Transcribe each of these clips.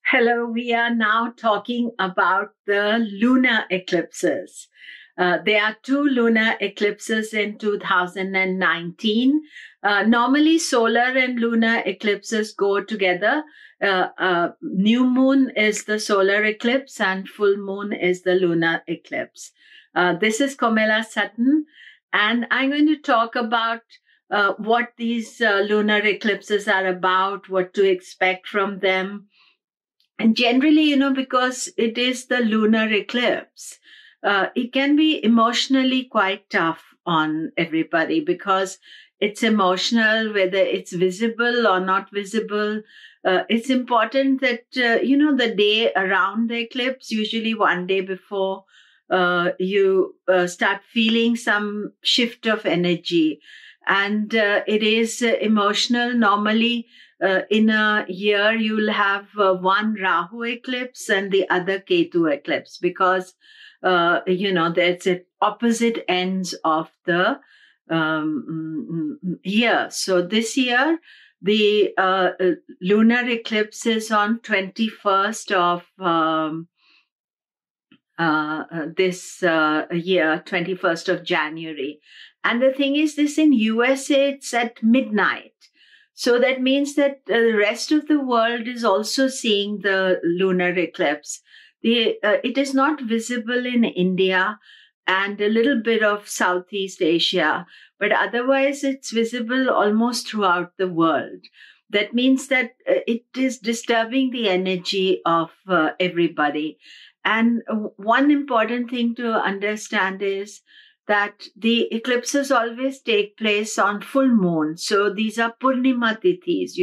Hello, we are now talking about the lunar eclipses. There are two lunar eclipses in 2019. Normally, solar and lunar eclipses go together. New moon is the solar eclipse and full moon is the lunar eclipse. This is Komilla Sutton, and I'm going to talk about what these lunar eclipses are about, what to expect from them. And generally, because it is the lunar eclipse, it can be emotionally quite tough on everybody because it's emotional, whether it's visible or not visible. It's important that, the day around the eclipse, usually one day before, you start feeling some shift of energy. And it is emotional. Normally, in a year, you'll have one Rahu eclipse and the other Ketu eclipse because, there's opposite ends of the year. So this year, the lunar eclipse is on 21st of this year, 21st of January. And the thing is, this in USA, it's at midnight. So that means that the rest of the world is also seeing the lunar eclipse. It is not visible in India and a little bit of Southeast Asia, but otherwise it's visible almost throughout the world. That means that it is disturbing the energy of everybody. And one important thing to understand is that the eclipses always take place on full moon. So these are Purnima Tithis.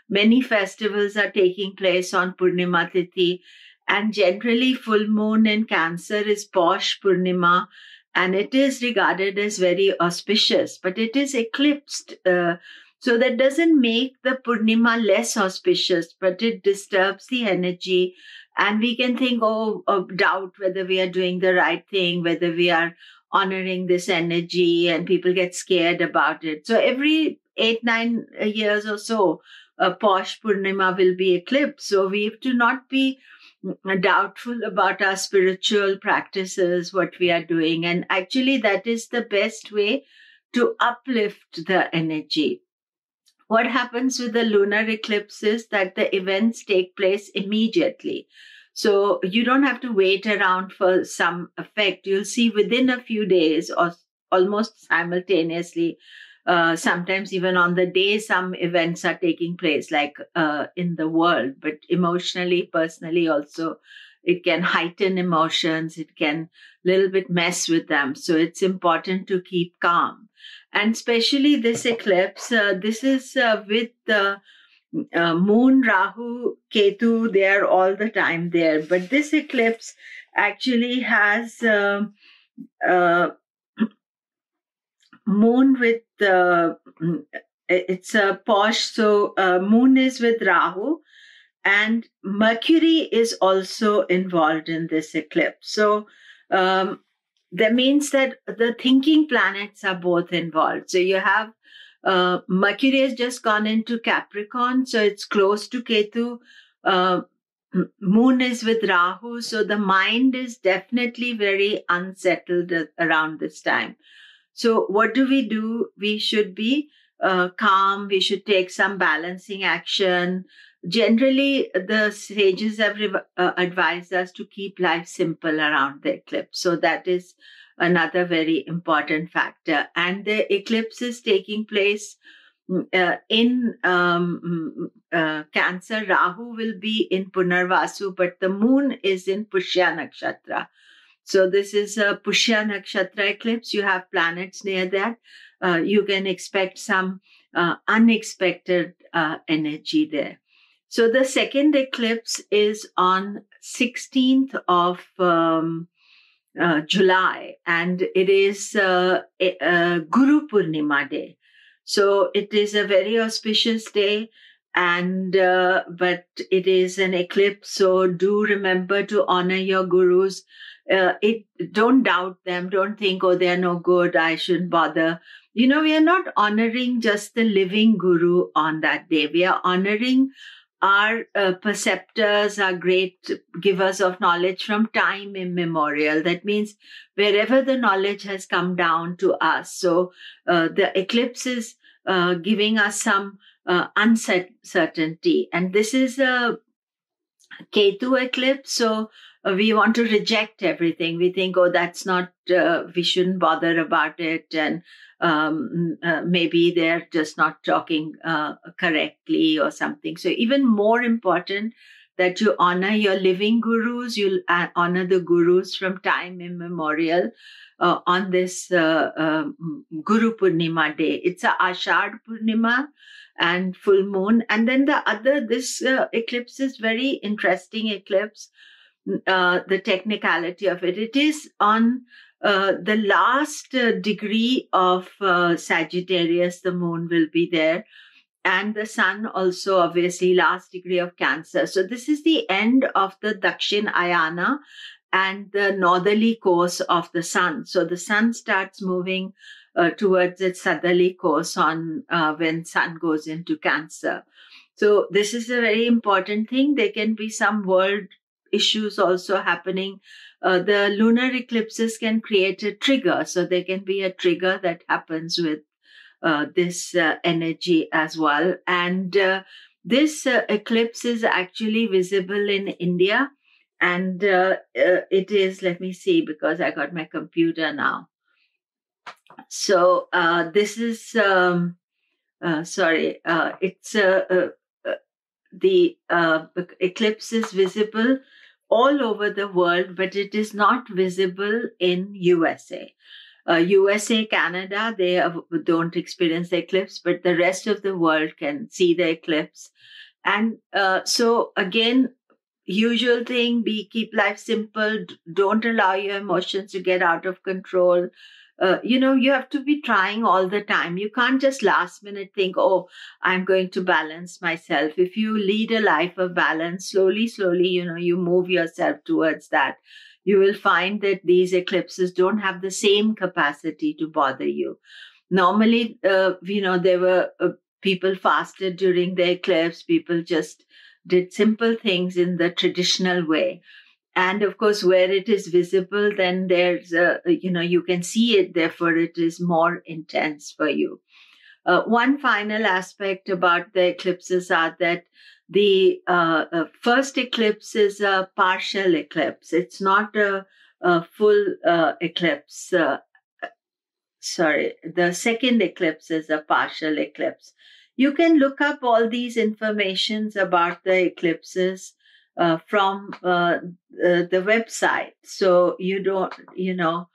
Many festivals are taking place on Purnima Tithi. And generally, full moon in Cancer is Posh Purnima. And it is regarded as very auspicious, but it is eclipsed. So that doesn't make the Purnima less auspicious, but it disturbs the energy. And we can think, doubt whether we are doing the right thing, whether we are honoring this energy, and people get scared about it. So every 8-9 years or so, Posh Purnima will be eclipsed. So we have to not be doubtful about our spiritual practices, what we are doing. And actually, that is the best way to uplift the energy. What happens with the lunar eclipse is that the events take place immediately. So you don't have to wait around for some effect. You'll see within a few days or almost simultaneously, sometimes even on the day, some events are taking place, like in the world, but emotionally, personally also, it can heighten emotions. It can a little bit mess with them. So it's important to keep calm. And especially this eclipse, this is with the Moon, Rahu, Ketu, they are all the time there. But this eclipse actually has Moon with, it's a Posh, so Moon is with Rahu, and Mercury is also involved in this eclipse. So that means that the thinking planets are both involved. So you have Mercury has just gone into Capricorn, so it's close to Ketu. Moon is with Rahu, so the mind is definitely very unsettled around this time. So what do? We should be calm. We should take some balancing action. Generally, the sages have advised us to keep life simple around the eclipse. So that is another very important factor. And the eclipse is taking place in Cancer. Rahu will be in Punarvasu, but the moon is in Pushya Nakshatra. So this is a Pushya Nakshatra eclipse. You have planets near that. You can expect some unexpected energy there. So the second eclipse is on 16th of July, and it is Guru Purnima Day. So it is a very auspicious day, and but it is an eclipse. So do remember to honor your gurus. Don't doubt them. Don't think, they are no good, I shouldn't bother. We are not honoring just the living guru on that day. We are honoring our perceptors are great givers of knowledge from time immemorial. That means wherever the knowledge has come down to us. So the eclipse is giving us some uncertainty. And this is a Ketu eclipse. So we want to reject everything. We think, oh, that's not, we shouldn't bother about it. And maybe they're just not talking correctly or something. So even more important that you honor your living gurus, you honor the gurus from time immemorial on this Guru Purnima day. It's a Ashad Purnima and full moon. And then this eclipse is very interesting eclipse, the technicality of it. It is on the last degree of Sagittarius, the moon will be there. And the sun also, obviously, last degree of Cancer. So this is the end of the Dakshin Ayana and the northerly course of the sun. So the sun starts moving towards its southerly course on when sun goes into Cancer. So this is a very important thing. There can be some world issues also happening. The lunar eclipses can create a trigger. So there can be a trigger that happens with this energy as well. And this eclipse is actually visible in India. And it is, let me see, because I got my computer now. So this is, it's the eclipse is visible all over the world, but it is not visible in USA. USA, Canada, they don't experience the eclipse, but the rest of the world can see the eclipse. And so again, usual thing, keep life simple. Don't allow your emotions to get out of control. You have to be trying all the time. You can't just last minute think, oh, I'm going to balance myself. If you lead a life of balance, slowly, you move yourself towards that. You will find that these eclipses don't have the same capacity to bother you. Normally, there were people fasted during the eclipse. People just did simple things in the traditional way. And of course, where it is visible, then there's, you can see it. Therefore, it is more intense for you. One final aspect about the eclipses are that the first eclipse is a partial eclipse. It's not a full eclipse. The second eclipse is a partial eclipse. You can look up all these informations about the eclipses from the website. So you don't, the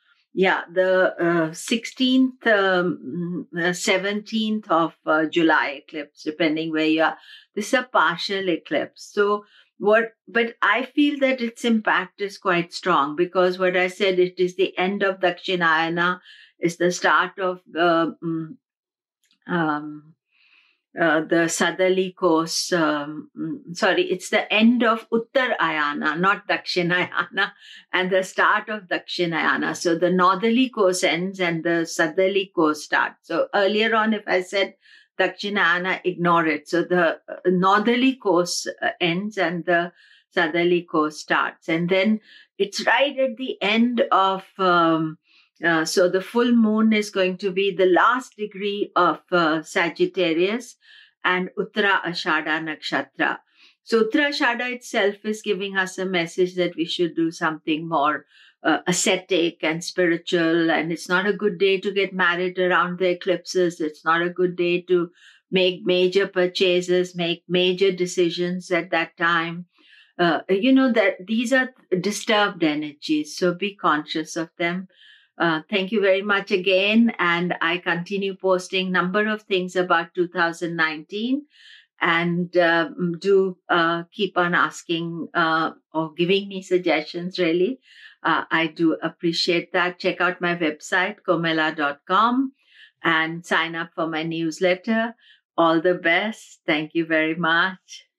16th, 17th of July eclipse, depending where you are. This is a partial eclipse. So but I feel that its impact is quite strong because what I said, it is the end of Dakshinayana, is the start of the southerly course. It's the end of Uttarayana, not Dakshinayana, and the start of Dakshinayana. So the northerly course ends and the southerly course starts. So earlier on, if I said Dakshinayana, ignore it. So the northerly course ends and the southerly course starts. And then it's right at the end of so the full moon is going to be the last degree of Sagittarius and Uttara Ashada Nakshatra. So Uttara Ashada itself is giving us a message that we should do something more ascetic and spiritual. And it's not a good day to get married around the eclipses. It's not a good day to make major purchases, make major decisions at that time. That these are disturbed energies. So be conscious of them. Thank you very much again. And I continue posting number of things about 2019 and do keep on asking or giving me suggestions, really. I do appreciate that. Check out my website, komilla.com, and sign up for my newsletter. All the best. Thank you very much.